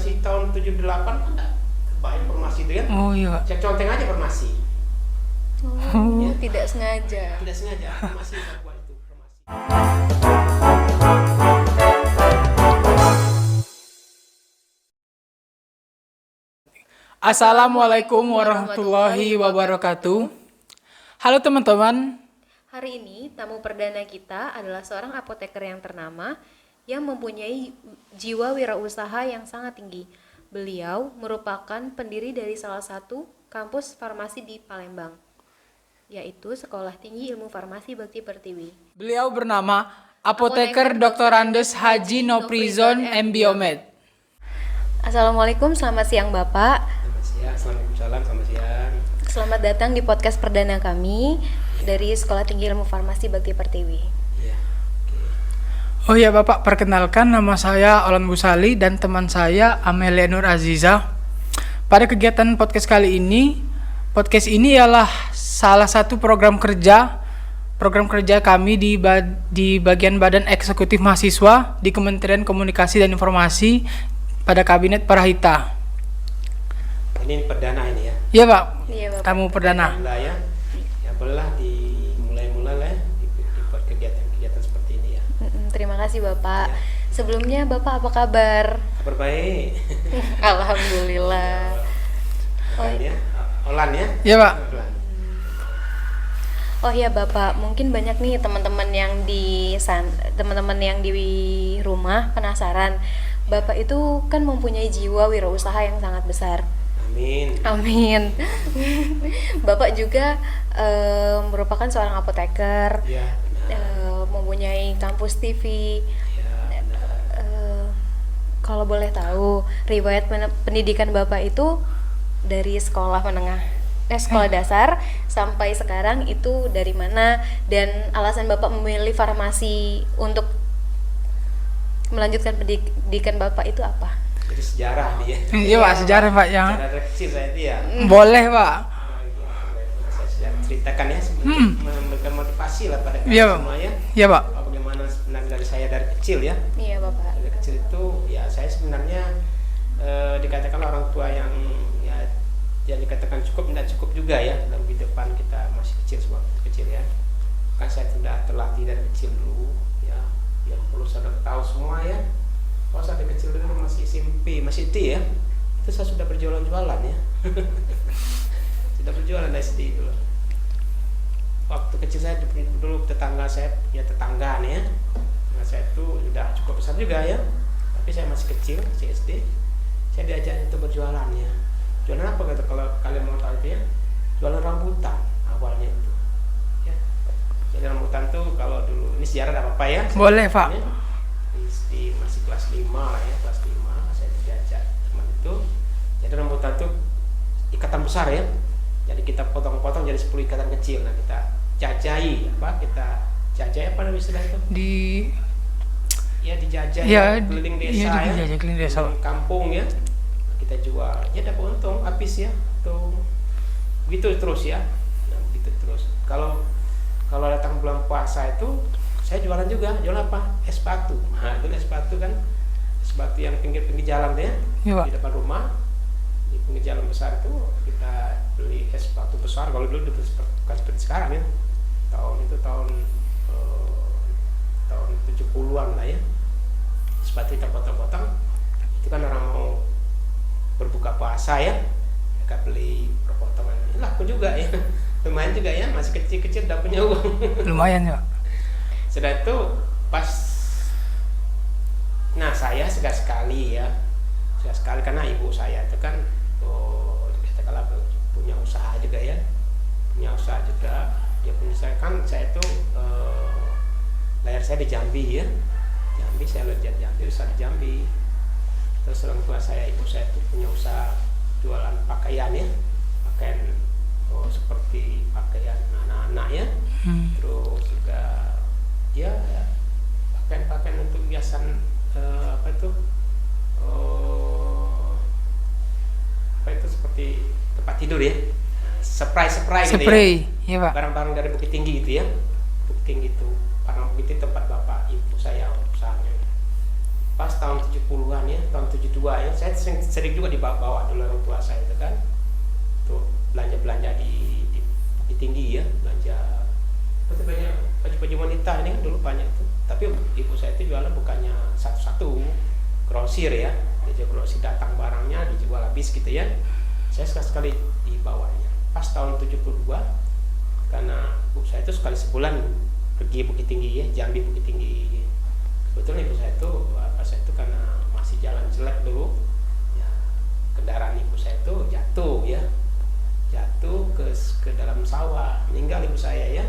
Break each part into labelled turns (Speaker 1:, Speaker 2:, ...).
Speaker 1: masih tahun 78 kan enggak banyak formasi itu ya.
Speaker 2: Oh iya.
Speaker 1: Saya conteng aja formasi.
Speaker 3: Oh, tidak sengaja.
Speaker 1: Tidak sengaja formasi saya buat itu formasi.
Speaker 2: Assalamualaikum warahmatullahi wabarakatuh. Halo teman-teman.
Speaker 3: Hari ini tamu perdana kita adalah seorang apoteker yang ternama yang mempunyai jiwa wirausaha yang sangat tinggi. Beliau merupakan pendiri dari salah satu kampus farmasi di Palembang, yaitu Sekolah Tinggi Ilmu Farmasi Bakti Pertiwi.
Speaker 2: Beliau bernama Apoteker Dr. Andes Haji Noprizon M. Biomed.
Speaker 3: Assalamualaikum, selamat siang Bapak.
Speaker 1: Selamat siang, selamat siang.
Speaker 3: Selamat datang di podcast perdana kami dari Sekolah Tinggi Ilmu Farmasi Bakti Pertiwi.
Speaker 1: Iya.
Speaker 2: Oh ya Bapak, perkenalkan nama saya Olan Busali dan teman saya Amelia Nur Aziza. Pada kegiatan podcast kali ini, podcast ini ialah salah satu program kerja kami di bagian Badan Eksekutif Mahasiswa di Kementerian Komunikasi dan Informasi pada Kabinet Parahita.
Speaker 1: Ini perdana ini ya.
Speaker 2: Iya Pak,
Speaker 3: Iya, Bapak.
Speaker 2: tamu perdana.
Speaker 1: Alhamdulillah ya. Ya bolehlah dimulai lah ya dibuat kegiatan seperti ini ya.
Speaker 3: Terima kasih Bapak.
Speaker 1: Ya.
Speaker 3: Sebelumnya Bapak apa kabar?
Speaker 1: Kabar baik.
Speaker 3: Alhamdulillah.
Speaker 1: Olan ya. Olan ya.
Speaker 2: Iya Pak.
Speaker 1: Olan.
Speaker 3: Oh iya Bapak, mungkin banyak nih teman-teman yang di rumah penasaran. Bapak itu kan mempunyai jiwa wirausaha yang sangat besar.
Speaker 1: Amin.
Speaker 3: Amin. Bapak juga merupakan seorang apoteker,
Speaker 1: Ya.
Speaker 3: mempunyai kampus TV.
Speaker 1: Ya.
Speaker 3: Kalau boleh tahu, riwayat pendidikan Bapak itu dari sekolah sekolah dasar sampai sekarang itu dari mana, dan alasan Bapak memilih farmasi untuk melanjutkan pendidikan Bapak itu apa?
Speaker 1: Jadi sejarah dia.
Speaker 2: Iya Pak, sejarah Pak yang
Speaker 1: Sejarah dari kecil saya itu ya.
Speaker 2: boleh Pak.
Speaker 1: Saya ceritakan ya, memberikan motivasi lah pada kalian
Speaker 2: Iya Pak.
Speaker 1: semua ya.
Speaker 2: Iya Pak.
Speaker 1: Bagaimana sebenarnya dari saya dari kecil ya.
Speaker 3: Iya Bapak.
Speaker 1: Dari kecil itu ya saya sebenarnya dikatakan orang tua yang ya dikatakan cukup tidak cukup juga ya dalam kehidupan kita masih kecil ya. Kan saya sudah terlatih dari kecil dulu ya. Yang perlu saudara tahu semua ya. Kalau saya dari kecil dulu masih SMP, masih SD ya. Itu saya sudah berjualan ya. Sudah berjualan dari SD itu loh. Waktu kecil saya dulu tetangga saya punya tetangga nih ya. Tetangga saya itu sudah cukup besar juga ya. Tapi saya masih kecil, masih SD. Saya diajak itu berjualan ya. Jualan apa kata kalau kalian mau tahu itu ya? Jualan rambutan awalnya itu. Ya. Jadi rambutan tuh kalau dulu ini sejarah enggak apa-apa ya.
Speaker 2: Boleh Pak.
Speaker 1: Di masih kelas 5 lah ya, kelas 5 saya diajak teman itu. Jadi rambutan tuh ikatan besar ya. Jadi kita potong-potong jadi 10 ikatan kecil. Nah, kita jajahi apa namanya istilah itu? Dijajah
Speaker 2: Ya,
Speaker 1: keliling desa
Speaker 2: iya,
Speaker 1: ya.
Speaker 2: dijajah keliling desa, Pak.
Speaker 1: Kampung ya. Kita jual. Ya dapat untung habis ya. Tuh. Begitu terus ya. Nah, begitu terus. Kalau datang bulan puasa itu saya jualan juga. Jualan apa? Es batu. Nah, itu es batu kan. Es batu yang pinggir-pinggir jalan deh.
Speaker 2: Iya, Pak.
Speaker 1: Di depan rumah. Di pinggir jalan besar itu kita beli es batu besar. Kalau dulu bukan seperti sekarang ya. Tahun 70-an lah ya. Es batu kita potong-potong. Itu kan orang mau berbuka puasa ya. Mereka beli perpotongan. Laku juga ya. Lumayan juga ya. Masih kecil-kecil udah punya uang.
Speaker 2: Lumayan ya Pak.
Speaker 1: Sudah itu pas, nah saya segar sekali karena ibu saya itu kan kita kalau punya usaha juga ya, dia punya usaha kan. Saya itu lahir saya di Jambi ya, saya lihat Jambi, usaha di Jambi. Terus orang tua saya, ibu saya itu punya usaha jualan pakaian ya, seperti pakaian anak-anak ya. Terus juga ya pakaian untuk hiasan seperti tempat tidur ya, spray gitu
Speaker 2: Spray,
Speaker 1: ya,
Speaker 2: iya Pak.
Speaker 1: barang-barang dari Bukit Tinggi gitu ya. Bukit Tinggi itu barang Bukit Tinggi tempat bapak ibu saya usahanya. pas tahun 70-an ya, tahun 72 ya, saya sering juga dibawa dulu orang tua saya itu kan, tuh belanja di Bukit Tinggi ya, belanja banyak baju-baju wanita ini kan dulu banyak tuh. Tapi ibu saya itu jualan bukannya satu-satu, grosir ya, dia grosir, datang barangnya dijual habis gitu ya. Saya sekali dibawanya. Pas tahun 72, karena ibu saya itu sekali sebulan pergi Bukit Tinggi ya, Jambi Bukit Tinggi. Kebetulan ibu saya itu, bapak saya itu karena masih jalan jelek dulu, ya, kendaraan ibu saya itu jatuh ya, jatuh ke dalam sawah, meninggal ibu saya ya.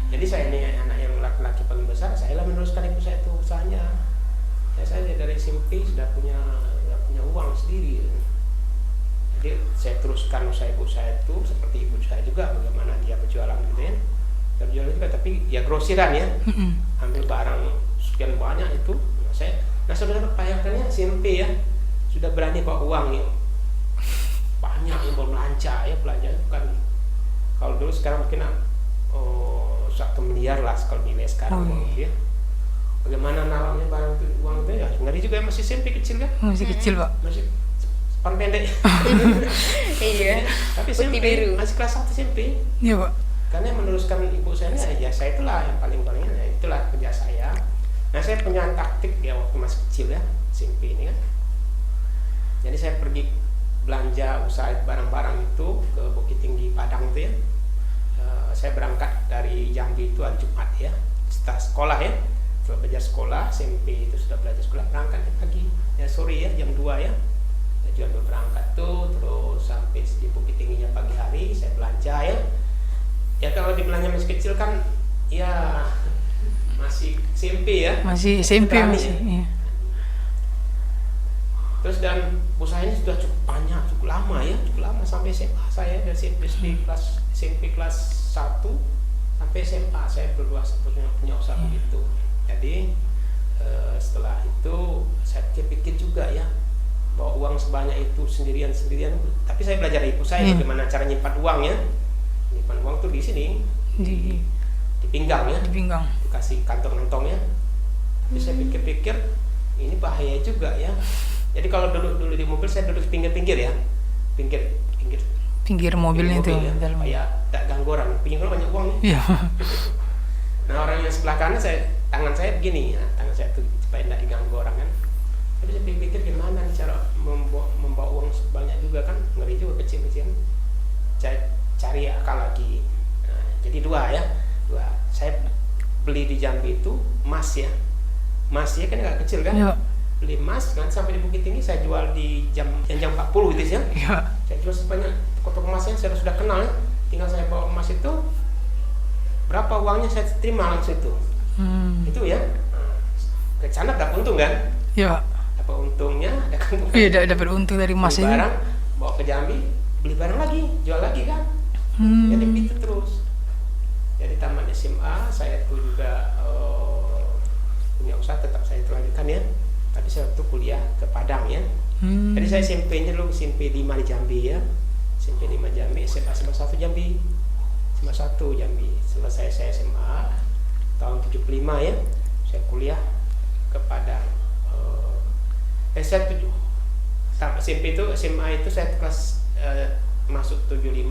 Speaker 1: Jadi saya ini anak yang laki-laki paling besar, saya lah meneruskan ibu saya itu usahanya. Ya, saya dari SMP sudah punya uang sendiri. Jadi saya teruskan usaha ibu saya itu seperti ibu saya juga, bagaimana dia berjualan gitu ya. Dia berjualan juga, tapi ya grosiran ya, ambil barang sekian banyak itu. Nah saudara bayangkannya SMP ya, sudah berani bawa uang ya, banyak yang belanja ya, belanja bukan kalau dulu, sekarang mungkin 1 miliar lah kalau nilai sekarang gitu ya. Bagaimana nalarnya barang itu, uang itu ya ngeri juga ya, masih SMP kecil kan?
Speaker 2: Masih kecil Pak.
Speaker 1: Masih pan pendek.
Speaker 3: Iya.
Speaker 1: Tapi
Speaker 3: Putih
Speaker 1: SMP
Speaker 3: biru.
Speaker 1: masih kelas 1 SMP.
Speaker 2: Iya Pak.
Speaker 1: Karena meneruskan ibu saya, ya saya itulah yang paling-palingnya, ya itulah kerja saya. Nah saya punya taktik ya waktu masih kecil ya, SMP ini kan. Jadi saya pergi belanja usaha barang-barang itu ke Bukit Tinggi Padang itu ya. Saya berangkat dari Jambi itu hari Jumat ya, setelah sekolah ya, setelah belajar sekolah SMP itu sudah belajar sekolah, berangkat pagi ya, sore ya, jam 2 ya, jam 2 berangkat tuh, terus sampai di Bukit Tingginya pagi hari saya belanja ya. Ya kalau dibelanja masih kecil kan ya masih SMP ya,
Speaker 2: Masih SMP
Speaker 1: berani,
Speaker 2: masih.
Speaker 1: ya.
Speaker 2: Iya.
Speaker 1: Terus dan usahanya sudah cukup banyak, cukup lama ya, cukup lama sampai SMA saya dari SMP kelas 1 sampai SMA saya berdua punya usaha begitu. Jadi setelah itu saya pikir juga ya, bawa uang sebanyak itu sendirian, tapi saya belajar dari ibu saya bagaimana cara nyimpan uang ya. Nyimpan uang tuh di sini di pinggang ya,
Speaker 2: Di pinggang.
Speaker 1: dikasih kantong ya. Tapi saya pikir-pikir ini bahaya juga ya. Jadi kalau dulu di mobil saya duduk pinggir-pinggir ya,
Speaker 2: Pinggir mobilnya itu
Speaker 1: ya,
Speaker 2: dalam.
Speaker 1: supaya tak ganggu orang. Pinggir banyak uang nih.
Speaker 2: Iya.
Speaker 1: Nah orang yang sebelah kanan tangan saya begini, ya, tangan saya tuh supaya tidak diganggu orang kan. Tapi saya pikir gimana nih cara membawa uang sebanyak juga kan, ngeri juga kecil-kecil. Saya cari akal lagi. Nah, jadi dua. Saya beli di Jambi itu emas ya kan agak kecil kan.
Speaker 2: Iya.
Speaker 1: Beli emas kan sampai di Bukit Tinggi saya jual di jam 40 gitu ya.
Speaker 2: Iya.
Speaker 1: Saya jual sebanyak toko emasnya saya sudah kenal ya. Tinggal saya bawa emas itu, berapa uangnya saya terima langsung itu. Itu ya. Nah, ke sana dapat untung kan?
Speaker 2: Iya.
Speaker 1: Dapat untungnya, ada keuntungan.
Speaker 2: Iya, dapat untung dari emas
Speaker 1: Beli
Speaker 2: ini.
Speaker 1: barang, bawa ke Jambi, beli barang lagi, jual lagi kan. Jadi begitu terus. Jadi tamat SMA saya tuh juga punya usaha, tetap saya lanjutkan ya. Tapi saya waktu kuliah ke Padang ya. Jadi saya SMP-nya dulu SMP 5 di Jambi ya. SMP 5 Jambi, SMA 1 Jambi. SMA 1 Jambi. Selesai saya SMA tahun 75 ya. Saya kuliah ke Padang. Saya SMP itu, SMA itu saya kelas masuk 75,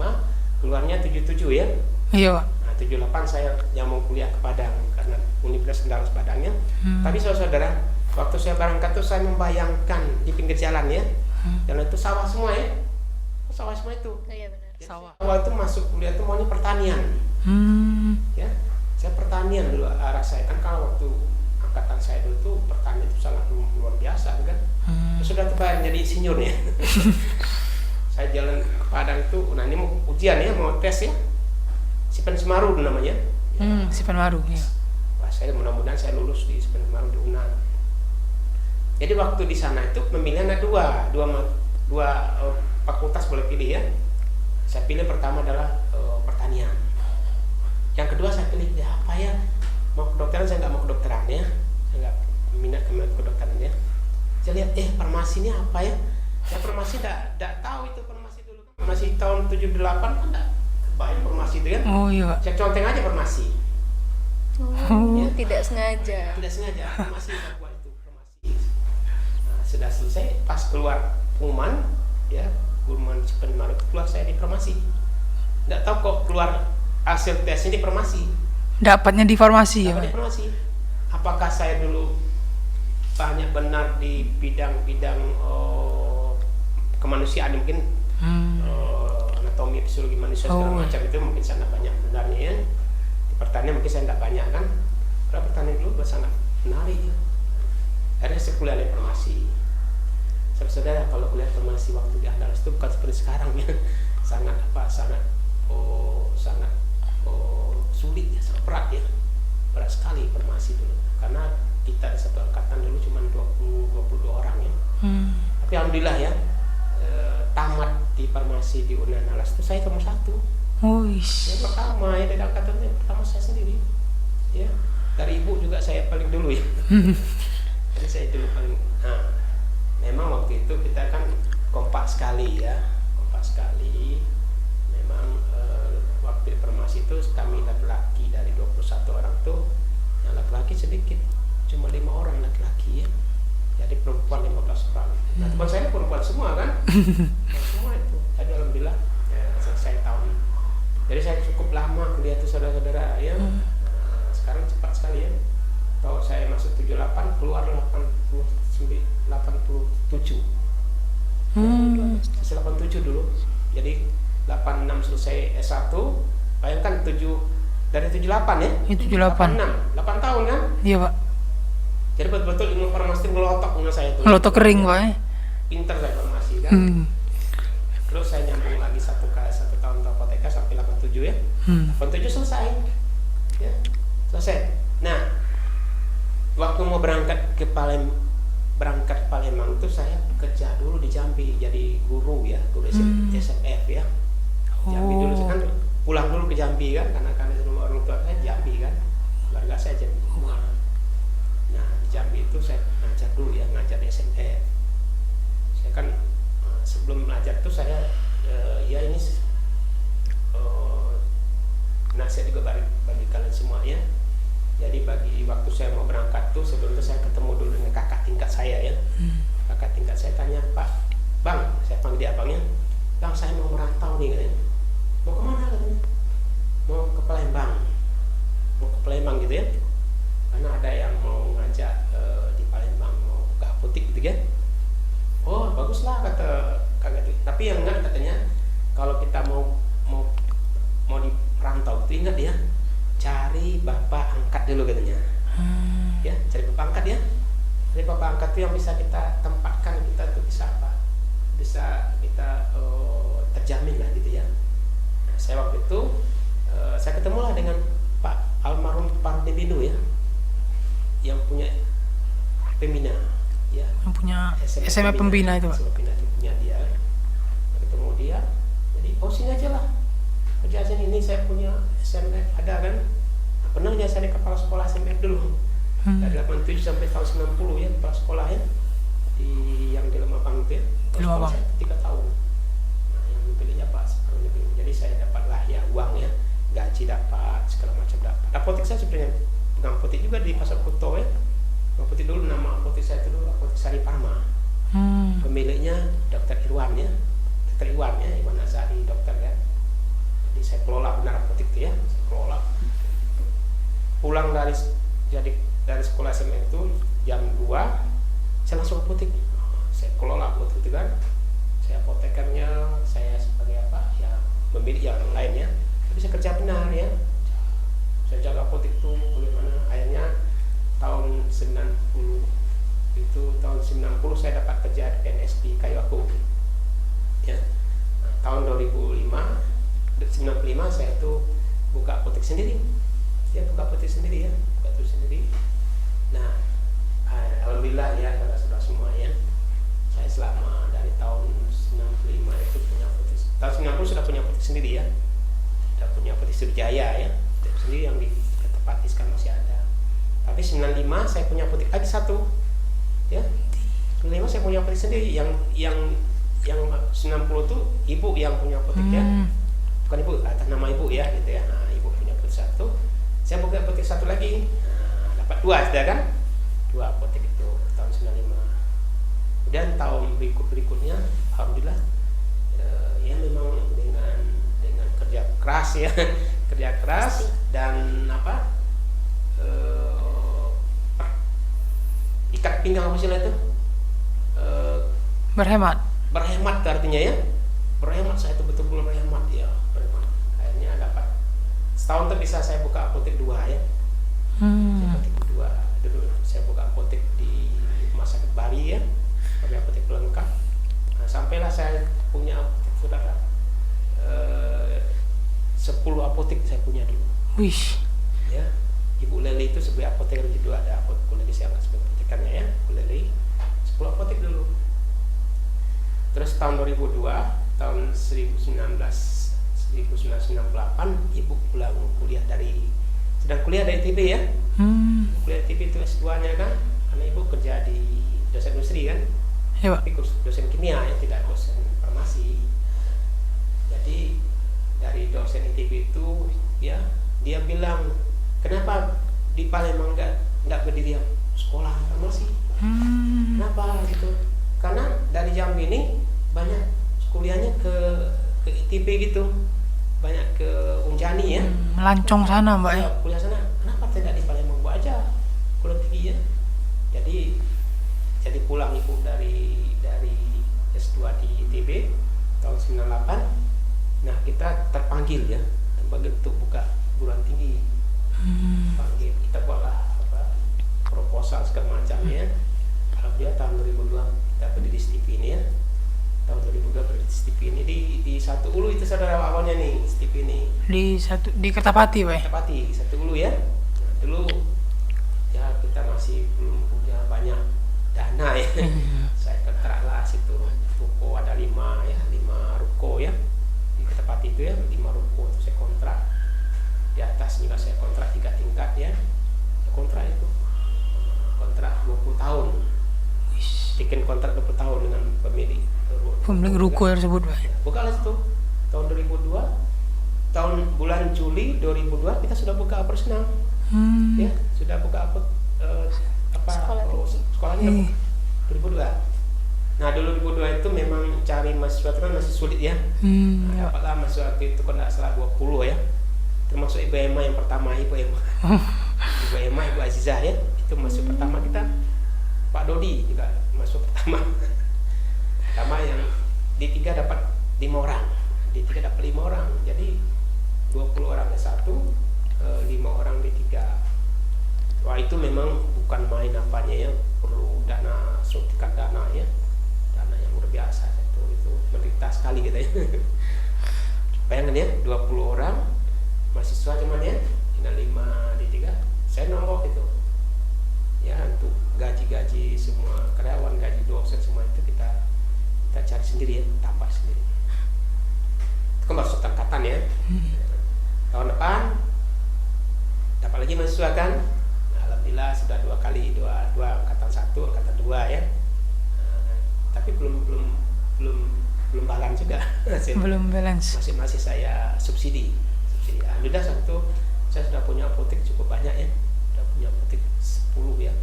Speaker 1: keluarnya 77 ya.
Speaker 2: Iya Pak.
Speaker 1: Nah, 78 saya yang mau kuliah ke Padang karena Universitas Andalas Padangnya. Tapi saudara, waktu saya berangkat tuh saya membayangkan di pinggir jalan ya, jalan itu sawah semua ya, sawah semua itu.
Speaker 3: Iya benar.
Speaker 2: Sawah.
Speaker 1: Awal itu masuk kuliah tuh maunya pertanian, ya. Saya pertanian dulu arah saya kan, kalau waktu angkatan saya dulu tuh pertanian itu sangat luar biasa kan. Sudah terbayang jadi insinyur ya. Saya jalan ke Padang itu, nah ini mau ujian ya, mau tes ya. Sipan Semaru namanya.
Speaker 2: Sipan Maru. Iya.
Speaker 1: Wah, saya mudah-mudahan saya lulus di Sipan Semaru di UNAN. Jadi waktu di sana itu pemilihan ada dua fakultas boleh pilih ya. Saya pilih pertama adalah pertanian. Yang kedua saya pilih apa ya? Mau kedokteran, saya nggak mau kedokteran ya. Saya nggak minat ke kedokteran ya. Saya lihat farmasi ini apa ya? Saya farmasi tidak tahu itu farmasi dulu. Farmasi tahun 78 kan enggak kebayang farmasi itu kan.
Speaker 2: Oh iya Pak.
Speaker 1: Saya conteng aja farmasi.
Speaker 3: Oh,
Speaker 1: Ya.
Speaker 3: tidak sengaja.
Speaker 1: Tidak sengaja farmasi saya buat itu farmasi. sudah selesai, pas keluar pengumuman ya, pengumuman penerimaan itu keluar, saya di Farmasi. Nggak tahu kok keluar hasil tesnya di Farmasi.
Speaker 2: Dapatnya di farmasi ya,
Speaker 1: Dapat
Speaker 2: Pak?
Speaker 1: di Farmasi. Apakah saya dulu banyak benar di bidang-bidang kemanusiaan, mungkin anatomi, fisiologi manusia segala macam itu mungkin sangat banyak benarnya ya. Di pertanian mungkin saya tidak banyak kan. Kalau pertanian dulu sangat menarik ya. Akhirnya saya kuliah di Farmasi. Saudara, kalau kuliah Farmasi waktu di Andalas itu bukan seperti sekarang ya. Sangat sulit ya, sangat berat ya. Berat sekali Farmasi dulu. Karena kita satu angkatan dulu cuma 22 orang ya. Tapi alhamdulillah ya, tamat di Farmasi di Universitas Andalas itu saya nomor 1. Yang pertama ya, dari angkatan yang pertama saya sendiri ya. Dari ibu juga saya paling dulu ya. Jadi saya dulu paling. Nah, memang waktu itu kita kan kompak sekali ya, kompak sekali. Memang waktu di Farmasi itu kami laki-laki dari 21 orang tuh, yang laki-laki sedikit, cuma 5 orang laki-laki ya. Jadi perempuan 15 orang. Nah, teman saya perempuan semua kan. Nah, semua itu. Jadi alhamdulillah ya, selesai tahun. Jadi saya cukup lama kuliah itu saudara-saudara ya. Nah, sekarang cepat sekali ya. Tahu saya masuk 78, keluar 87. Selesai 87 dulu. Jadi 86 selesai S1. Bayangkan 7 dari 78 ya.
Speaker 2: 78.
Speaker 1: 86, 8 tahun kan?
Speaker 2: Iya, Pak.
Speaker 1: Jadi betul-betul ilmu farmasi ngelotok dengan saya itu.
Speaker 2: Ngelotok kering, Pak.
Speaker 1: Pinter saya farmasi kan. Terus saya nyambung lagi satu tahun ke apoteker sampai 87 ya. 87 selesai. Ya. Selesai. Nah, waktu mau berangkat ke Palembang itu saya kerja dulu di Jambi jadi guru ya, guru SMF ya. Jambi dulu saya kan pulang dulu ke Jambi kan, karena rumah orang tua saya Jambi kan, keluarga saya Jambi. Nah, di Jambi itu saya ngajar dulu ya, ngajar di SMF. Saya kan sebelum belajar tuh saya ya ini nasihat juga bagi kalian semua ya. Jadi bagi waktu saya mau berangkat tuh, sebelum itu saya ketemu dulu dengan kakak tingkat saya ya. Kakak tingkat saya tanya, Pak, Bang, saya panggil dia abangnya, Bang, saya mau merantau nih katanya. Mau kemana katanya? Mau ke Palembang gitu ya. Karena ada yang mau ngajak di Palembang mau buka apotek gitu kan. Oh, baguslah kata kakak itu. Tapi yang enggak katanya, kalau kita mau di rantau itu ingat ya, cari bapak angkat dulu katanya. Ya, cari bapak angkat ya. Cari bapak angkat itu yang bisa kita tempatkan, kita tuh bisa apa? Bisa kita terjamin lah gitu ya. Nah, saya waktu itu saya ketemulah dengan Pak almarhum Pak Debino ya, yang punya Pembina ya.
Speaker 2: Yang punya SMA Pembina itu, Pak.
Speaker 1: SMA Pembina itu punya dia. Ketemu dia. Jadi sini aja lah. Kerja ini saya punya SMF ada kan. Pernah saya di kepala sekolah SMF dulu. Dari 87 sampai tahun 90 ya, kepala sekolah ya. Yang di Lemabang itu ya.
Speaker 2: Di Lemabang.
Speaker 1: 3 tahun. Nah, yang dipilihnya Pak separuh lebih. Jadi saya dapatlah ya uang ya, gaji dapat, segala macam dapat. Apotek saya sebenarnya pegang apotek juga di Pasar Kuto ya. Apotek dulu, nama apotek saya itu dulu Apotek Sari Parma. Pemiliknya Dr. Irwan ya. Dr. Irwan ya, Irwan Azari dokter ya. Jadi saya kelola benar apotek itu ya, saya kelola. Pulang dari sekolah SMA itu jam 2 saya langsung apotek. Saya kelola apotek itu kan. Saya apotekernya, saya sebagai apa ya, pemilik yang lain ya. Tapi saya kerja benar ya. Saya jaga apotek itu bagaimana. Akhirnya tahun 90 itu tahun 90 saya dapat kerja di PNS di Kayu Aku ya. Nah, tahun 2005 95 saya tuh buka apotek sendiri ya, buka apotek sendiri ya, buka itu sendiri. Nah, alhamdulillah ya saudara-saudara semua ya, saya selama dari tahun 95 itu punya apotek. Tahun 90 sudah punya apotek sendiri ya, sudah punya apotek Surjaya ya, apotek sendiri yang di Ketepati sekarang masih ada. Tapi 95 saya punya apotek lagi satu ya. 95 saya punya apotek sendiri, yang 90 tuh ibu yang punya apotek ya. Bukan ibu, atas nama ibu ya gitu ya. Nah, ibu punya apotek satu, saya buka apotek satu lagi. Nah, dapat 2 sudah kan? 2 apotek itu tahun 95. Kemudian tahun berikutnya alhamdulillah ya memang dengan kerja keras ya kerja keras dan ikat pinggang apa sih itu
Speaker 2: Berhemat.
Speaker 1: artinya ya, berhemat. Saya itu betul-betul berhemat ya, berhemat. Akhirnya dapat setahun tuh bisa saya buka apotek 2 ya. Apotek 2 dulu saya buka apotek di Rumah Sakit Bari ya, pakai apotek pelengkap. Nah, sampailah saya punya apotek, saudara, 10 apotek saya punya dulu.
Speaker 2: Wih.
Speaker 1: Ya, Ibu Leli itu sebagai apoteker juga, ada apotek Leli, saya nggak sebagai apotekernya ya, Bu Leli 10 apotek dulu. Terus tahun 2002, tahun 1998 Ibu pulang sedang kuliah dari ITB ya. Kuliah ITB itu S2-nya kan, karena Ibu kerja di dosen industri kan.
Speaker 2: Iya, Pak.
Speaker 1: Tapi dosen kimia ya, tidak dosen farmasi. Jadi dari dosen ITB itu ya, dia bilang, kenapa di Palembang nggak berdiri sekolah farmasi? Kenapa gitu? Karena dari Jambi ini banyak kuliahnya ke ITB gitu, banyak ke Unjani ya.
Speaker 2: Melancong sana, Mbak ya.
Speaker 1: Kuliah sana. Kenapa tidak di Palembang Bu aja kuliah tinggi ya? Jadi pulang Ibu dari S2 di ITB tahun 98. Nah, kita terpanggil untuk buka perguruan tinggi. Panggil, kita buatlah proposal segala macamnya. Alhamdulillah tahun 2002 kita berdiri STIP ini ya. Tahun 2002 berdiri STIP ini di Satu Ulu itu, saudara, awalnya nih STIP ini.
Speaker 2: Di Kertapati, Pak ya.
Speaker 1: Kertapati, Satu Ulu ya. Nah, dulu ya kita masih belum punya banyak dana ya. Saya kontraklah situ ruko ada 5 ruko ya. Di Kertapati itu ya, 5 ruko itu saya kontrak. Di atas juga saya kontrak 3 tingkat ya. Kontrak itu kontrak 20 tahun. Bikin kontrak 20 tahun dengan pemilik
Speaker 2: ruko tersebut, Pak.
Speaker 1: Buka lah situ tahun 2002, tahun bulan Juli 2002 kita sudah buka operasional. Ya, sudah buka sekolahnya 2002. Nah, dulu 2002 itu memang cari mahasiswa itu kan masih sulit ya. Dapatlah mahasiswa itu kalau tidak salah 20 ya. Termasuk Ibu Emma yang pertama, Ibu Emma, Ibu Azizah ya. Itu masuk pertama kita. Pak Dodi juga masuk pertama yang D3 dapat 5 orang. D3 dapat 5 orang. Jadi 20 orang D1, 5 orang D3. Wah, itu memang bukan main apanya ya, perlu suntikan dana ya. Dana yang luar biasa itu menderita sekali gitu ya. Bayangkan ya, 20 orang mahasiswa cuman ya, dengan 5 D3. Saya nombok itu. Ya, untuk gaji semua karyawan, gaji dosen semua itu kita cari sendiri ya, tambah sendiri. Itu kan baru satu angkatan ya. Tahun depan dapat lagi mahasiswa kan. Alhamdulillah sudah 2 kali, dua angkatan 1, angkatan 2 ya. Tapi belum balance juga.
Speaker 2: Belum balance.
Speaker 1: Masih saya subsidi. Alhamdulillah saya sudah punya apotek cukup banyak ya. Sudah punya apotek 10 ya.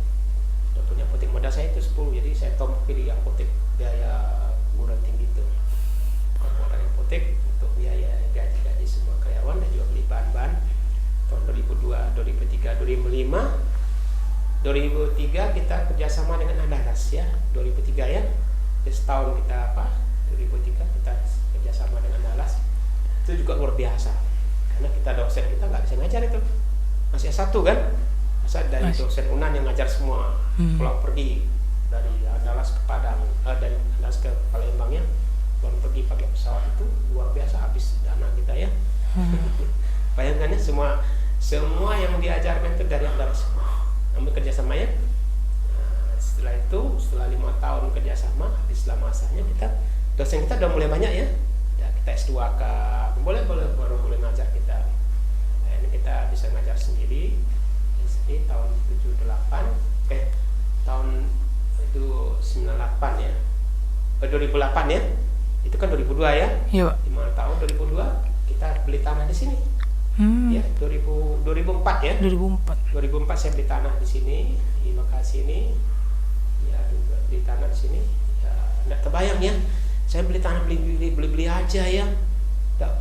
Speaker 1: Sudah punya apotek, modal saya itu 10. Jadi saya pilih apotek biaya perguruan tinggi itu. Modal apotek untuk biaya gaji semua karyawan dan juga beli bahan-bahan. Tahun 2002, 2003, 2005, 2003 kita kerjasama dengan Andalas ya. 2003 ya. Jadi setahun kita 2003 kita kerjasama dengan Andalas. Itu juga luar biasa. Karena kita dosen kita nggak bisa ngajar itu. Masih S1 kan? Dari dosen UNAN yang ngajar semua, pulang pergi dari Andalas ke Padang, dari Andalas ke Palembang ya, pulang pergi pakai pesawat itu luar biasa, habis dana kita ya. Bayangkan ya, semua yang diajarkan itu dari Andalas semua, ambil kerjasama ya. Nah, setelah 5 tahun kerjasama, habislah masanya dosen kita udah mulai banyak ya. Ya kita S2 kan, baru boleh ngajar kita. Nah, ini kita bisa ngajar sendiri. Tahun tahun itu 98 ya, 2008 ya, itu kan 2002 ya.
Speaker 2: Iya, Pak.
Speaker 1: 5 tahun 2002 kita beli tanah di sini. Ya, 2004 ya. 2004 saya beli tanah di sini di lokasi ini. Ya, juga beli tanah di sini. Ya, nggak terbayang ya. Saya beli tanah beli aja ya. Nggak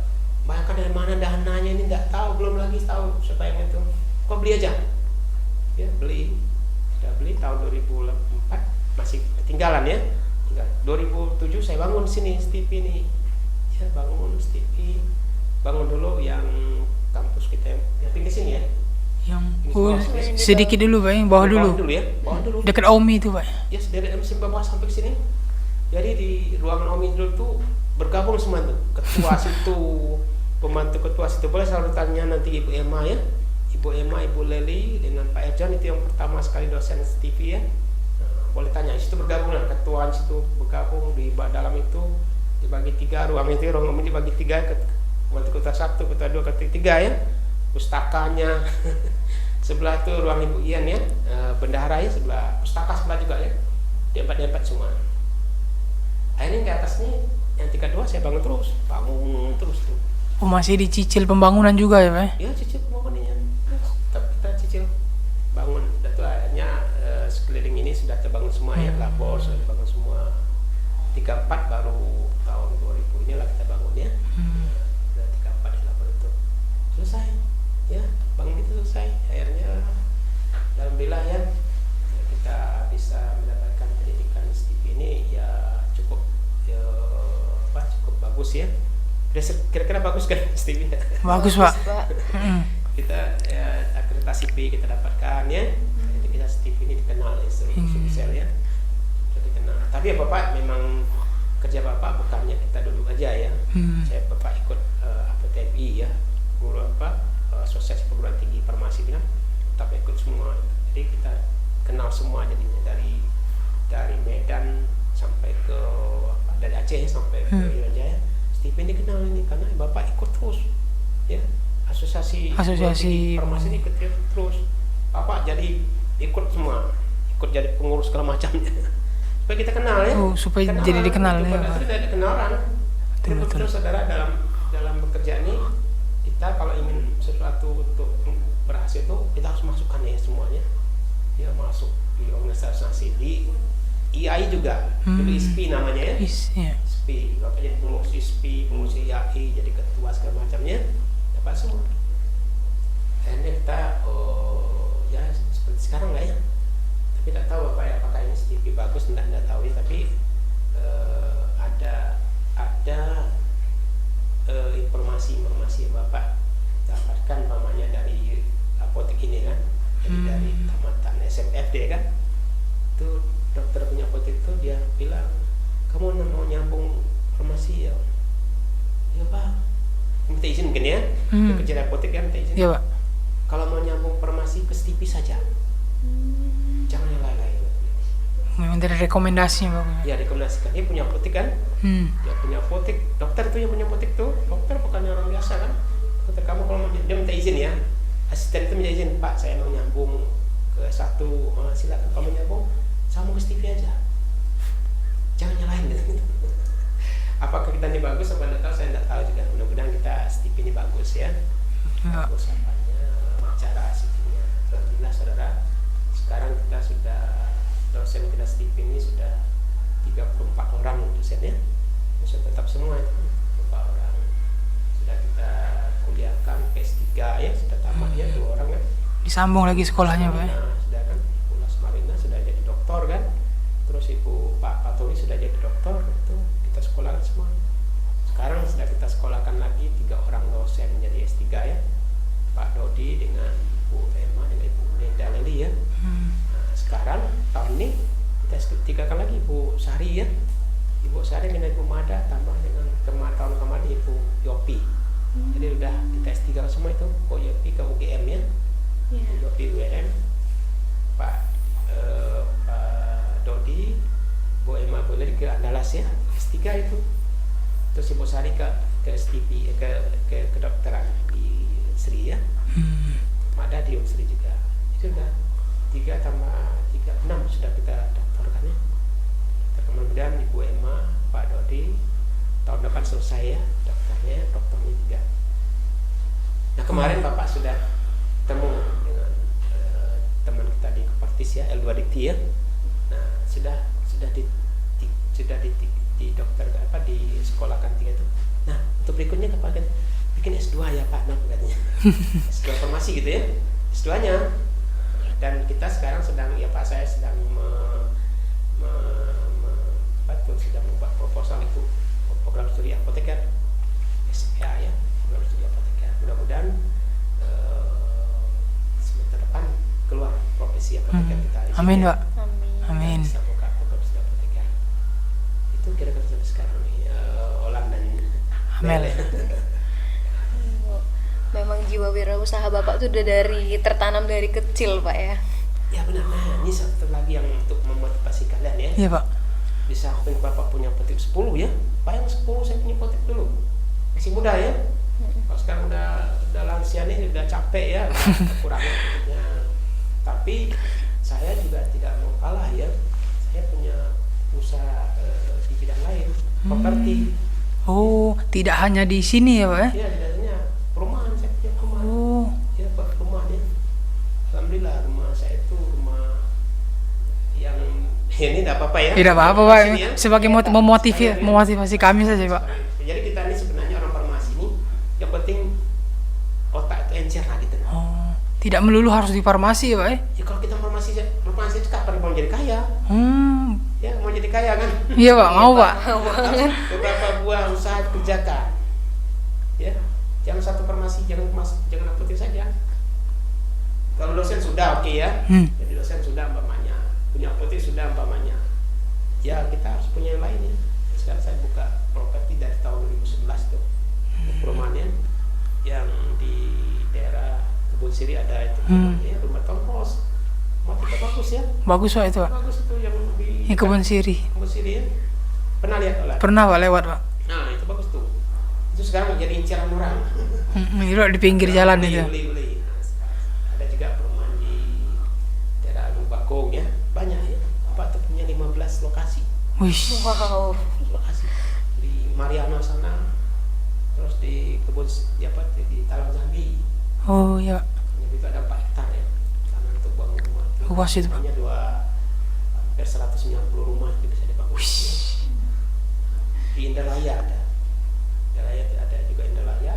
Speaker 1: bayangkan dari mana dananya ini, nggak tahu, belum lagi tahu supaya itu. Kok beli aja? Ya beli, sudah beli tahun 2004 masih ketinggalan ya. 2007 saya bangun sini STP ini. Ya bangun STP, bangun dulu yang kampus kita yang pinggir sini ya.
Speaker 2: Yang
Speaker 1: Ini
Speaker 2: sedikit dulu Pak, bawah dulu.
Speaker 1: ya, bawah dulu.
Speaker 2: Dekat Omi itu Pak.
Speaker 1: Ya dari MC bawah sampai ke sini. Jadi di ruangan Omi dulu tuh bergabung semua tuh, ketua situ, pembantu ketua situ. Boleh selalu tanya nanti Ibu Emma ya, Ibu Emma, Ibu Leli dengan Pak Erjan itu yang pertama sekali dosen TV ya. Nah, boleh tanya, di situ bergabung lah, ketua di situ bergabung di dalam itu dibagi 3 ruang itu, ruang Omi dibagi 3, pembantu ketua 1, ketua 2, ketua 3 ya. Pustakanya sebelah tuh ruang Ibu Ian ya, bendahara ya sebelah, pustaka sebelah juga ya, diempat semua. Akhirnya ke atas nih yang 32 saya bangun terus tuh.
Speaker 2: Oh, masih dicicil pembangunan juga ya Pak?
Speaker 1: Ya cicil pembangunannya, tetap kita cicil bangun. Dan tuh akhirnya sekeliling ini sudah terbangun semua ya, lapor sudah dibangun semua. 34 baru tahun 2000 inilah kita bangun ya. Sudah 34 di lapor itu selesai ya, bangun itu selesai. Akhirnya alhamdulillah ya, kita bisa mendapatkan pendidikan STP ini ya cukup cukup bagus ya. Kira-kira bagus kan STP?
Speaker 2: Bagus Pak.
Speaker 1: Kita akreditasi B kita dapatkan ya. Jadi kita STP ini dikenal ya, Sumsel ya. Sudah dikenal. Tapi ya Bapak memang kerja Bapak bukannya kita duduk aja ya. Saya Bapak ikut APTPI ya, guru Asosiasi Perguruan Tinggi Farmasi kan, tetap ikut semua. Jadi kita kenal semua jadinya dari Medan sampai ke dari Aceh sampai ke Irian Jaya. Stephen dikenal ini karena Bapak ikut terus ya, asosiasi farmasi ini ikut terus. Bapak jadi ikut semua, ikut jadi pengurus segala macamnya supaya kita kenal ya.
Speaker 2: Supaya jadi dikenal ya.
Speaker 1: Itu dari kenalan. Betul saudara, dalam bekerja ini kita kalau ingin sesuatu untuk berhasil itu kita harus masukkan ya semuanya. Dia masuk di organisasi di IAI juga, dulu ISPI namanya ya. ISPI, Bapak jadi pengurus ISPI, pengurus IAI, jadi ketua segala macamnya, dapat semua. Akhirnya kita ya seperti sekarang lah ya. Tapi tak tahu Bapak ya, apakah ini STP bagus, tidak tahu ya. Tapi ada informasi yang Bapak dapatkan namanya dari apotek ini kan, jadi dari tamatan SMFD kan, itu dokter punya apotek itu dia bilang, kamu mau nyambung farmasi ya? Ya Pak, minta izin mungkin ya, kerja di apotek kan minta izin.
Speaker 2: Iya Pak.
Speaker 1: Kalau mau nyambung farmasi ke STP saja, jangan yang lain-lain.
Speaker 2: Memang dari rekomendasinya Pak.
Speaker 1: Ya rekomendasikan, dia punya apotek kan, dia punya apotek, dokter itu yang punya apotek tuh, dokter bukan orang biasa kan. Dokter kamu kalau mau, dia minta izin ya, asisten itu minta izin, Pak saya mau nyambung ke satu, silakan kamu nyambung, sama ke STP aja, jangan nyalain gitu. Apakah kita ini bagus apa tidak tahu, saya tidak tahu juga. Mudah-mudahan kita STP ini bagus ya. Bagus apanya, cara STP-nya. Alhamdulillah saudara, sekarang kita sudah, dosen kita STP ini sudah 34 orang dosen ya. Dosen tetap semua itu 4 orang. Sudah kita kuliahkan PS3 ya, sudah tamat ya 2 orang kan.
Speaker 2: Disambung lagi sekolahnya Pak.
Speaker 1: Sudah kan, Bu Lasmarina sudah jadi doktor kan. Terus Ibu Pak Patoli sudah jadi doktor, itu kita sekolahkan semua. Sekarang sudah kita sekolahkan lagi 3 orang dosen menjadi S3 ya. Pak Dodi dengan Bu Emma dengan Ibu Neda Leli ya. Nah, sekarang tahun ini kita S3 lagi Ibu Sari ya. Ibu Sari dengan Ibu Mada tambah dengan tahun kemarin Ibu Yopi. Jadi udah kita S3 semua itu. Bu Yopi ke UGM ya. Bu Yopi UGM. Pak Dodi, Bu Emma boleh ke Andalas ya, S3 itu. Terus Ibu Sari ke STP ke kedokteran di Sri ya. Mada di Sri juga. Itu udah 3 tambah 3 6 sudah kita daftarkan ya. Kemudian Ibu Emma, Pak Dodi tahun depan selesai ya daftarnya, dokternya juga. Nah kemarin Bapak sudah ketemu dengan teman kita di Kopartis ya, L2 Dikti ya. Nah sudah sudah di dokter apa di sekolah kan 3 itu. Nah untuk berikutnya kapan bikin S2 ya Pak, nah katanya S2 farmasi gitu ya, S2 nya. Dan kita sekarang sedang ya Pak, saya sedang sedang membuat proposal itu program studi apoteker SPA ya, program studi apoteker. Mudah-mudahan semester depan keluar profesi apoteker kita.
Speaker 2: Amin Pak.
Speaker 3: Amin.
Speaker 2: Amin.
Speaker 1: Bisa buka program studi apoteker. Itu kira-kira sampai sekarang nih Olan dan
Speaker 2: Amel.
Speaker 3: Memang jiwa wirausaha Bapak tuh udah tertanam dari kecil Pak ya.
Speaker 1: Ya benar. Nah ini satu lagi yang untuk memotivasi kalian ya.
Speaker 2: Iya Pak.
Speaker 1: Bisa aku Bapak punya apotek 10 ya. Bayang 10 saya punya apotek dulu. Masih muda ya. Kalau sekarang udah lansia nih, udah capek ya, udah kekurangan apoteknya. Tapi saya juga tidak mau kalah ya. Saya punya usaha di bidang lain, properti.
Speaker 2: Oh, tidak hanya di sini ya Pak ya?
Speaker 1: Ya, tidak hanya perumahan, saya punya perumahan.
Speaker 2: Oh,
Speaker 1: Ya, buat perumahan ya. Alhamdulillah rumah saya itu rumah yang ini tidak apa-apa ya.
Speaker 2: tidak apa-apa Pak.
Speaker 1: Sini ya.
Speaker 2: Sebagai memotivasi kami saja Pak.
Speaker 1: Jadi kita ini sebenarnya orang farmasi ini yang penting otak itu encer lah gitu.
Speaker 2: Oh, tidak melulu harus di farmasi ya Pak ya?
Speaker 1: Ya kalau kita farmasi itu kapan mau jadi kaya? Ya mau jadi kaya kan?
Speaker 2: Iya Pak, mau Pak.
Speaker 1: Harus beberapa buah usaha kerjakan. Ya, jangan satu farmasi, jangan apotek saja. Kalau dosen sudah oke ya. Jadi dosen sudah umpamanya, punya apotek sudah umpamanya. Ya kita harus punya yang lain ya. Sekarang saya buka properti dari tahun 2011 tuh. Perumahannya yang di daerah Kebun Siri ada itu perumahannya, rumah townhouse. Rumah kita bagus ya.
Speaker 2: Bagus Pak itu Pak.
Speaker 1: Bagus itu yang di
Speaker 2: Ini Kebun Siri.
Speaker 1: Kebun Siri ya. Pernah lihat Olan?
Speaker 2: Pernah Pak lewat Pak.
Speaker 1: Nah itu bagus tuh. Itu sekarang menjadi incaran orang.
Speaker 2: Itu di pinggir jalan itu.
Speaker 1: Beli. Ada juga perumahan di daerah Bakung ya, banyak ya. Bapak tuh punya 15 lokasi.
Speaker 2: Wih.
Speaker 3: Wow.
Speaker 1: Lokasi di Mariana sana, terus di kebun di Talang Jambi.
Speaker 2: Oh iya.
Speaker 1: Itu ada 4 hektar ya. Tanah untuk bangun rumah.
Speaker 2: Luas itu Pak.
Speaker 1: Hanya hampir 190 rumah itu bisa dibangun. Di Indralaya ada. Indralaya ada juga Indralaya.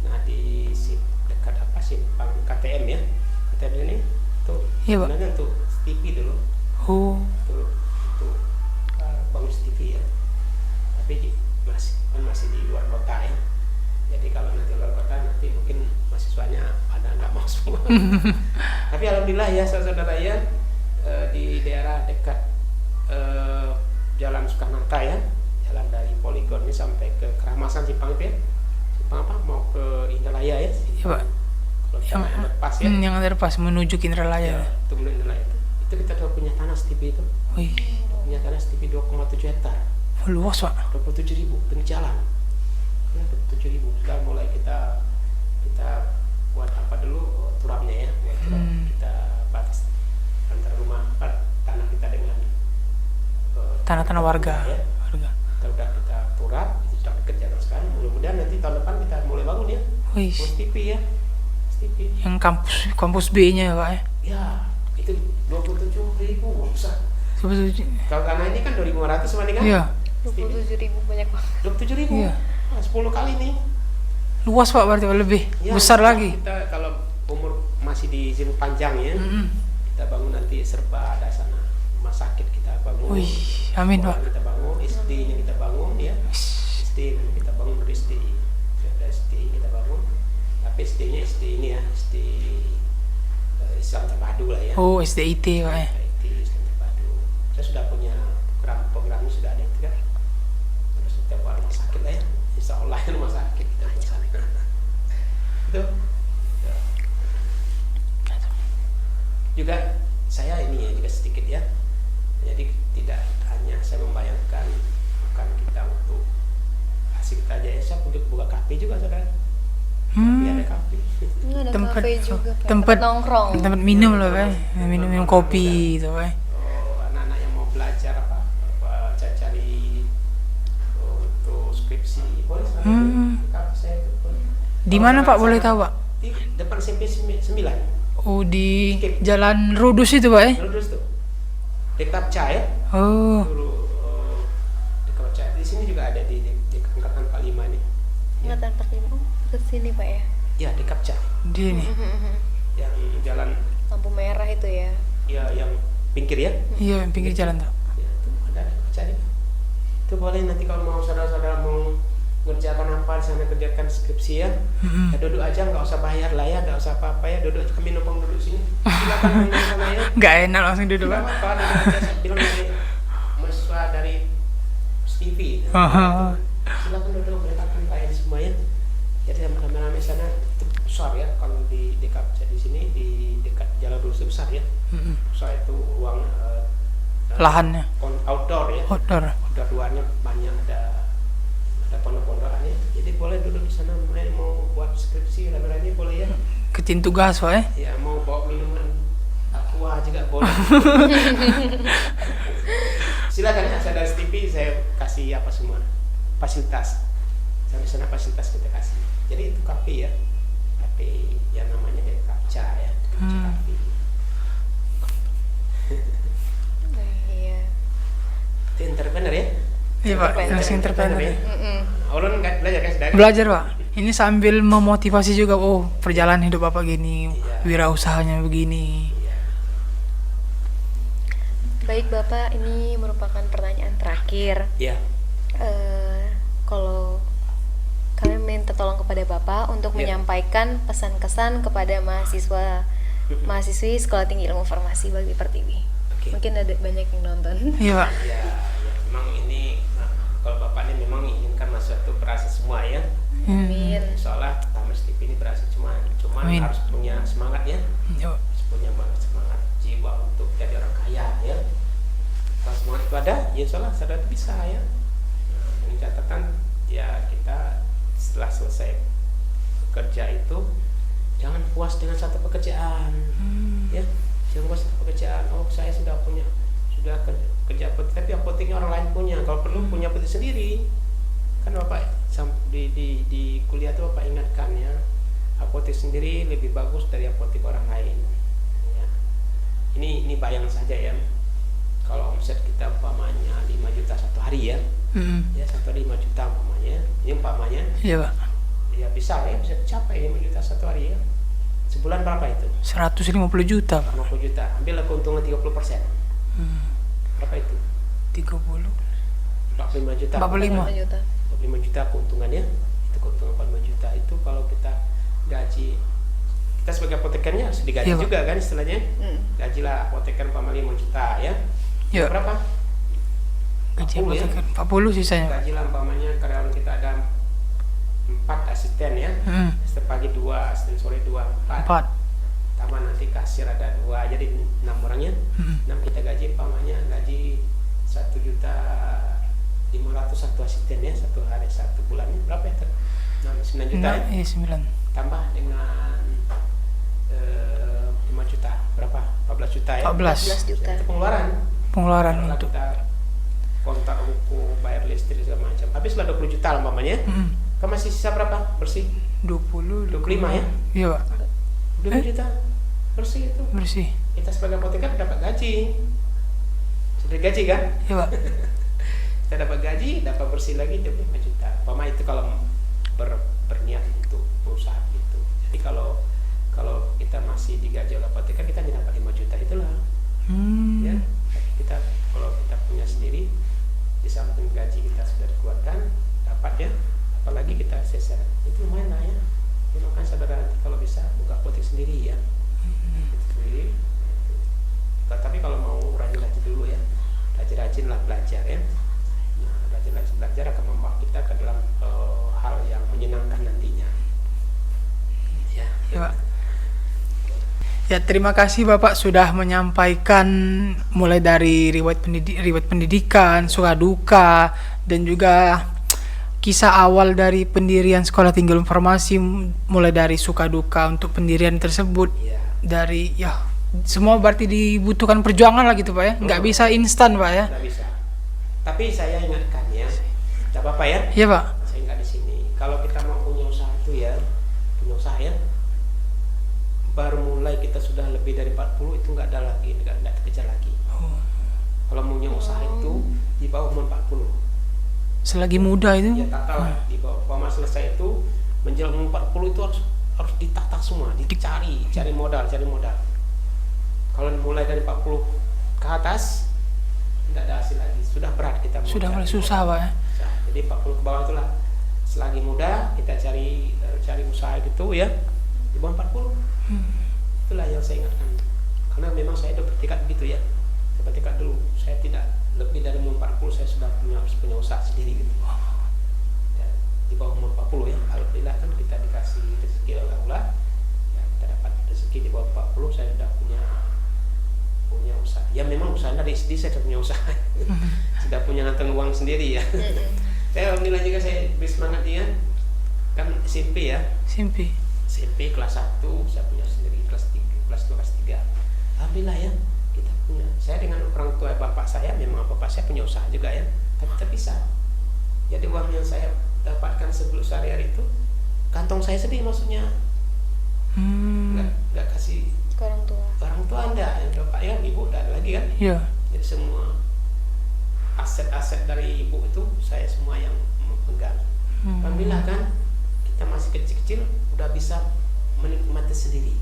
Speaker 1: Nah di dekat simpang KTM ya. KTM ini tuh
Speaker 2: Iya, Pak.
Speaker 1: sebenarnya untuk TV dulu.
Speaker 2: Oh.
Speaker 1: Untuk bangun TV ya. Tapi masih di luar kota ya. Jadi kalau nanti luar kota nanti mungkin mahasiswanya pada nggak mau semua. Tapi alhamdulillah ya saudara ya, di daerah dekat Jalan Soekarno-Hatta ya, jalan dari Poligon ini sampai ke Keramasan Simpang itu ya. Simpang apa mau ke Indralaya ya?
Speaker 2: Iya Pak.
Speaker 1: Kalau
Speaker 2: Yang
Speaker 1: underpass ya.
Speaker 2: yang underpass menuju ke Indralaya.
Speaker 1: Ya, itu menuju Indralaya itu kita sudah punya tanah STP itu.
Speaker 2: Wih.
Speaker 1: Punya tanah STP 2,7 hektar.
Speaker 2: Luas Pak.
Speaker 1: 27.000 pinggir jalan. Ya, 27.000 sudah mulai kita buat apa dulu turapnya ya, buat turap kita batas antara rumah tanah kita dengan
Speaker 2: Tanah-tanah warga.
Speaker 1: ya. Kita turap, itu sudah dikerjakan sekarang. Mudah-mudahan nanti tahun depan kita mulai bangun ya.
Speaker 2: Wih.
Speaker 1: STP ya. STP.
Speaker 2: Yang kampus B-nya ya Pak ya.
Speaker 1: Ya, itu 27.000 besar.
Speaker 2: Sebetulnya.
Speaker 1: Kalau tanah ini kan 2.500 sama kan?
Speaker 2: Iya.
Speaker 3: 27.000 banyak banget.
Speaker 1: 27.000.
Speaker 2: Iya.
Speaker 1: Nah, 10 kali nih.
Speaker 2: Luas Pak berarti Pak, lebih
Speaker 1: Ya,
Speaker 2: besar lagi.
Speaker 1: Kita kalau umur masih diizin panjang ya, kita bangun nanti serba ada sana rumah sakit kita bangun.
Speaker 2: Wih, amin
Speaker 1: sekolah
Speaker 2: Pak.
Speaker 1: kita bangun, SD-nya kita bangun ya. SD kita bangun dari SD. Ada SD kita bangun. Tapi SD-nya SD ini ya, SD Islam Terpadu lah ya.
Speaker 2: Oh, SDIT Pak ya.
Speaker 1: IT Islam Terpadu. Saya sudah punya programnya sudah ada itu kan. Terus setiap rumah sakit lah ya. Insya Allah rumah sakit kita buat sana. Itu. Ya. Juga saya ini ya juga sedikit ya. Jadi tidak hanya saya membayangkan bukan kita untuk asik kita aja ya. Saya untuk buka kafe juga saudara. Kafe ada kafe.
Speaker 3: Ini ada
Speaker 2: Tempat-
Speaker 3: kafe juga, Pak.
Speaker 2: tempat
Speaker 3: nongkrong.
Speaker 2: Tempat minum lah Pak. Minum kopi gitu Pak.
Speaker 1: Oh, anak-anak yang mau belajar apa cari untuk skripsi boleh sampai ke kafe saya itu boleh.
Speaker 2: Di
Speaker 1: Kalau
Speaker 2: mana
Speaker 1: anak
Speaker 2: Pak boleh
Speaker 1: sana,
Speaker 2: tahu Pak?
Speaker 1: Di depan SMP 9.
Speaker 2: Oh, di Jalan Rudus itu Pak ya.
Speaker 1: Terus tuh. Dekat Tapca ya.
Speaker 2: Oh.
Speaker 1: Dulu sini juga ada di angkatan 45 nih.
Speaker 3: Angkatan 45 ke sini Pak ya.
Speaker 1: Ya di Kapca.
Speaker 2: Di ini.
Speaker 1: Yang jalan
Speaker 3: Lampu merah itu ya.
Speaker 1: ya yang pinggir ya.
Speaker 2: Iya, pinggir jalan tuh.
Speaker 1: Ya itu ada Kapca nih. Itu boleh nanti kalau mau saudara-saudara mau ngerjakan apa di sana, kerjakan skripsi ya. Ya duduk aja, nggak usah bayar lah ya, nggak usah apa-apa ya, duduk aja, kami numpang duduk sini. Silakan main sana ya.
Speaker 2: Nggak enak langsung duduk,
Speaker 1: Nggak
Speaker 2: Pak.
Speaker 1: apa-apa, duduk aja. Saya bilang dari mahasiswa dari TV. Silakan duduk, mereka akan layan semua ya. Jadi rame-rame sana itu besar ya, kalau di dekat di sini di dekat Jalan Dulce besar ya. Besar itu ruang
Speaker 2: Lahannya.
Speaker 1: outdoor ya.
Speaker 2: Outdoor.
Speaker 1: Outdoor luarnya banyak, ada pondok-pondokannya. Jadi boleh duduk di sana, mau buat skripsi rame-rame boleh ya.
Speaker 2: Ketin tugas, Pak ya.
Speaker 1: Ya mau bawa minuman aqua juga boleh. Silakan ya, saya dari TV saya kasih apa semua fasilitas. Sampai sana fasilitas kita kasih. Jadi itu kafe ya, kafe yang namanya kayak Kapca ya, Kapca Cafe.
Speaker 3: Iya.
Speaker 1: Itu entrepreneur ya.
Speaker 2: Iya, Pak.
Speaker 3: Entrepreneur.
Speaker 2: Langsung entrepreneur.
Speaker 1: ya. Ulun nggak belajar kan sedang.
Speaker 2: Belajar, Pak. Ini sambil memotivasi juga, oh perjalanan hidup Bapak gini,
Speaker 1: Iya.
Speaker 2: wirausahanya begini.
Speaker 1: Iya.
Speaker 3: Baik Bapak, ini merupakan pertanyaan terakhir.
Speaker 1: Iya.
Speaker 3: Kalau kami minta tolong kepada Bapak untuk
Speaker 1: Ya.
Speaker 3: menyampaikan pesan-kesan kepada mahasiswi Sekolah Tinggi Ilmu Farmasi Bagri Pertiwi.
Speaker 1: Oke.
Speaker 3: Mungkin ada banyak yang nonton.
Speaker 2: Iya, Pak.
Speaker 1: Ya, memang ini kalau bapak ini memang inginkan suatu berhasil semua ya.
Speaker 3: Amin.
Speaker 1: Soalnya Tamas TV ini berhasil cuman
Speaker 2: Amin.
Speaker 1: harus punya semangat ya,
Speaker 2: Iya, Pak.
Speaker 1: harus punya semangat jiwa untuk jadi orang kaya ya. Kalau semangat itu ada, ya insyaallah saudara itu bisa ya. Nah, dengan catatan ya kita setelah selesai bekerja itu jangan puas dengan satu pekerjaan ya, jangan puas dengan pekerjaan. Oh saya sudah kerja apotek, tapi apoteknya orang lain punya. Kalau perlu punya apotek sendiri. Kan bapak di kuliah itu bapak ingatkan ya, apotek sendiri lebih bagus dari apotek orang lain. Ya. Ini bayangan saja ya. Kalau omset kita umpamanya 5 juta satu hari ya, ya satu hari 5 juta umpamanya. Ini umpamanya.
Speaker 2: Iya, Pak.
Speaker 1: Ya bisa capai 5 juta satu hari ya. Sebulan berapa itu?
Speaker 2: 150 juta, Pak.
Speaker 1: 50 juta. Ambillah keuntungan 30%. Berapa itu?
Speaker 2: 30.
Speaker 1: 45 juta.
Speaker 2: 45.
Speaker 3: 45 juta.
Speaker 1: 45 juta keuntungannya. Itu keuntungan 45 juta itu kalau kita gaji, kita sebagai apotekernya harus digaji
Speaker 2: Iya, Pak.
Speaker 1: juga kan istilahnya. Gajilah apoteker umpamanya 5 juta ya.
Speaker 2: Iya.
Speaker 1: Berapa?
Speaker 2: Gaji
Speaker 1: 40 ya.
Speaker 2: apoteker 40 sisanya, Pak.
Speaker 1: Gajilah umpamanya karyawan kita ada 4 asisten ya. Asisten pagi 2, asisten sore 2, 4.
Speaker 2: 4.
Speaker 1: Tambah nanti kasir ada 2, jadi 6 orangnya. 6 kita gaji umpamanya gaji 1.500.000 satu asisten ya, satu hari, satu bulannya berapa ya? 9 juta ya?
Speaker 2: Iya, 9.
Speaker 1: Tambah dengan 5 juta berapa? 14 juta ya?
Speaker 3: 14 juta.
Speaker 1: Itu pengeluaran
Speaker 2: Pengeluaran
Speaker 1: kalau
Speaker 2: untuk
Speaker 1: kita kontak ruko, bayar listrik segala macam. Habis lah 20 juta lah umpamanya. Kan masih sisa berapa? Bersih
Speaker 2: 20,
Speaker 1: 25 ya?
Speaker 2: Iya, Pak.
Speaker 1: 20 juta bersih itu.
Speaker 2: Bersih.
Speaker 1: Kita sebagai apoteker dapat gaji. Sudah gaji kan?
Speaker 2: Iya, Pak.
Speaker 1: Kita dapat gaji, dapat bersih lagi 25 juta. Umpama itu kalau berniat untuk perusahaan gitu. Jadi kalau kita masih digaji oleh apoteker, kita hanya dapat 5 juta itulah. Ya. Tapi kita kalau kita punya sendiri, di samping gaji kita sudah dikeluarkan, dapat ya. Apalagi kita seser, itu lumayan lah ya. Ya makanya saudara nanti kalau bisa buka apotek sendiri ya. Sendiri. Tapi kalau mau rajin-rajin dulu ya, rajin-rajinlah belajar ya. Nah, rajin-rajin belajar akan membawa kita ke dalam hal yang menyenangkan nantinya. Ya.
Speaker 2: Iya, Pak. Ya, terima kasih Bapak sudah menyampaikan mulai dari riwayat pendidikan, suka duka, dan juga kisah awal dari pendirian Sekolah Tinggi Ilmu Farmasi, mulai dari suka duka untuk pendirian tersebut.
Speaker 1: Ya.
Speaker 2: Dari ya semua berarti dibutuhkan perjuangan lah gitu, Pak ya. Nggak bisa instan, Pak ya.
Speaker 1: Nggak bisa. Tapi saya ingatkan ya, tidak apa-apa ya.
Speaker 2: Iya, Pak.
Speaker 1: Saya ingat di sini. Kalau kita mau punya usaha itu ya, punya usaha ya, baru mulai kita sudah lebih dari 40 itu nggak ada lagi, nggak terkejar lagi. Kalau punya usaha itu di bawah umur 40.
Speaker 2: Selagi muda itu.
Speaker 1: Ya tata lah di bawah selesai itu menjelang 40 itu harus ditata semua, cari modal. Kalau mulai dari 40 ke atas tidak ada hasil lagi, sudah berat kita
Speaker 2: Sudah mulai susah, Pak ya.
Speaker 1: Susah. Jadi 40 ke bawah itulah selagi muda kita cari usaha gitu ya. Di bawah 40 itulah yang saya ingatkan, karena memang saya udah bertekad begitu ya. Saya bertekad dulu, saya tidak lebih dari umur 40 saya sudah harus punya usaha sendiri gitu. Ya, di bawah umur 40 ya, alhamdulillah kan kita dikasih rezeki oleh Allah ya, kita dapat rezeki di bawah 40 saya sudah punya usaha. Ya memang usaha dari SD saya sudah punya usaha. Sudah punya ngantong uang sendiri ya. Saya alhamdulillah juga saya bersemangat ya. Kan SMP ya. SMP kelas 1 saya punya sendiri, kelas 3, kelas 2, kelas 3. Alhamdulillah ya. Kita punya. Saya dengan orang tua bapak saya, memang bapak saya punya usaha juga ya. Tapi terpisah. Jadi uang yang saya dapatkan sebelum sehari-hari itu kantong saya sendiri maksudnya. Nggak kasih
Speaker 3: Ke orang tua
Speaker 1: Anda, yang bapak ya, ibu dan lagi kan.
Speaker 2: Iya.
Speaker 1: Jadi semua aset-aset dari ibu itu saya semua yang memegang. Alhamdulillah kan kita masih kecil-kecil udah bisa menikmati sendiri.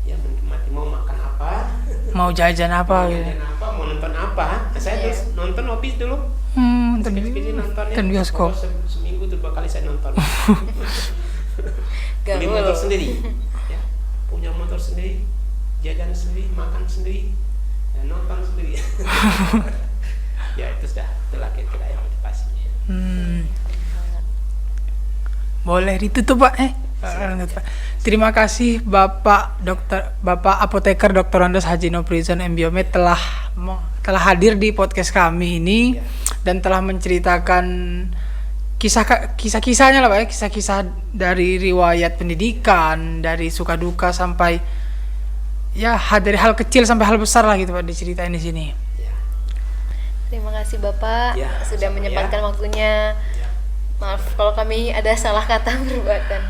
Speaker 1: Ya menikmati mau makan apa,
Speaker 2: Mau jajan apa gitu.
Speaker 1: mau nonton apa. Nah, saya terus nonton hobi dulu. Kecil-kecil nonton ya.
Speaker 2: Nonton bioskop.
Speaker 1: Seminggu tuh 2 kali saya nonton. Beli
Speaker 3: Gaul.
Speaker 1: motor sendiri. Ya, punya motor sendiri, jajan sendiri, makan sendiri, ya, nonton sendiri. Ya itu itulah kira-kira yang motivasinya.
Speaker 2: Boleh ditutup, Pak. Terima kasih Bapak Apoteker Dr. Andes Haji Nofrizan M. Biomed telah hadir di podcast kami ini dan telah menceritakan kisah-kisahnya lah, Pak ya, kisah-kisah dari riwayat pendidikan, dari suka duka sampai ya dari hal kecil sampai hal besar lah gitu, Pak, diceritain di sini.
Speaker 3: Terima kasih Bapak sudah
Speaker 1: sama
Speaker 3: menyempatkan waktunya. Maaf kalau kami ada salah kata perbuatan.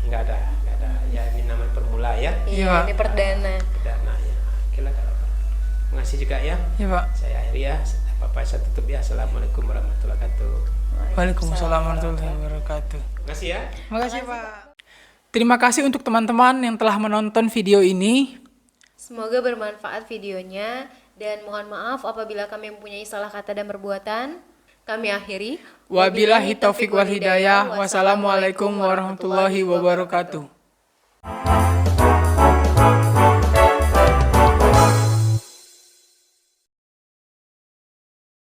Speaker 1: Enggak ada ya, ini namanya permula ya.
Speaker 3: Iya, ini perdana.
Speaker 1: Perdana ya. Oke lah kalau Pak. Terima kasih juga ya.
Speaker 2: Iya, Pak.
Speaker 1: Saya akhiri ya. Bapak saya tutup ya. Assalamualaikum warahmatullahi wabarakatuh.
Speaker 2: Waalaikumsalam warahmatullahi wabarakatuh.
Speaker 1: Terima kasih ya.
Speaker 2: Terima kasih, Pak. Terima kasih untuk teman-teman yang telah menonton video ini.
Speaker 3: Semoga bermanfaat videonya dan mohon maaf apabila kami mempunyai salah kata dan perbuatan. Kami akhiri.
Speaker 2: Wabillahi taufiq wal hidayah. Wassalamualaikum warahmatullahi wabarakatuh.